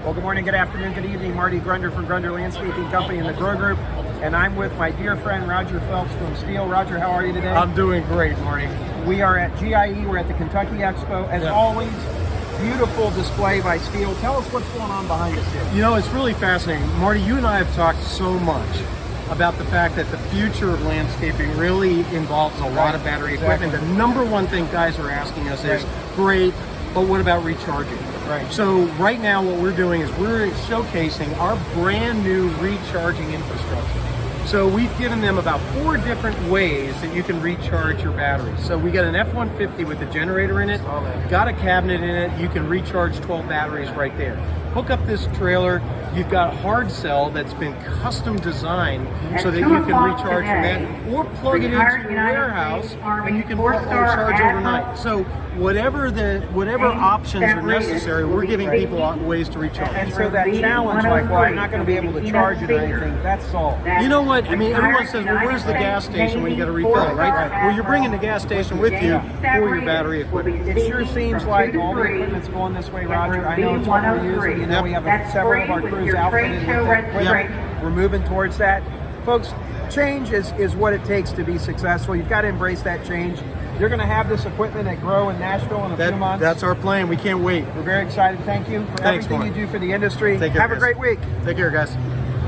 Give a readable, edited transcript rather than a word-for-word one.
Well, good morning, good afternoon, good evening. Marty Grunder from Grunder Landscaping Company and the Grow Group. And I'm with my dear friend Roger Phelps from Stihl. Roger, how are you today? I'm doing great, Marty. We are at GIE, we're at the Kentucky Expo. As always, beautiful display by Stihl. Tell us what's going on behind us here. You know, it's really fascinating. Marty, you and I have talked so much about the fact that the future of landscaping really involves a lot of battery equipment. The number one thing guys are asking us is, great, but what about recharging? Right. So right now what we're doing is we're showcasing our brand new recharging infrastructure. So we've given them about 4 different ways that you can recharge your batteries. So we got an F-150 with a generator in it, got a cabinet in it, you can recharge 12 batteries right there. Hook up this trailer, you've got hard cell that's been custom designed so that you can recharge from that, or plug it into your warehouse and you can charge overnight. So whatever options are necessary, we're giving people ways to recharge. And so that challenge, like, well, I'm not going to be able to charge it or anything, that's solved. You know what? I mean, everyone says, well, where's the gas station when you got to refill it, right? Well, you're bringing the gas station with you for your battery equipment. It sure seems like all the equipment's going this way, Roger. I know it's what we're using. You know, we have several of our crews outfitted with that equipment. We're moving towards that. Folks, change is what it takes to be successful. You've got to embrace that change. You're going to have this equipment at Grow in Nashville in a few months. That's our plan. We can't wait. We're very excited. Thank you for everything you do for the industry. Take care, have a great week. Take care, guys.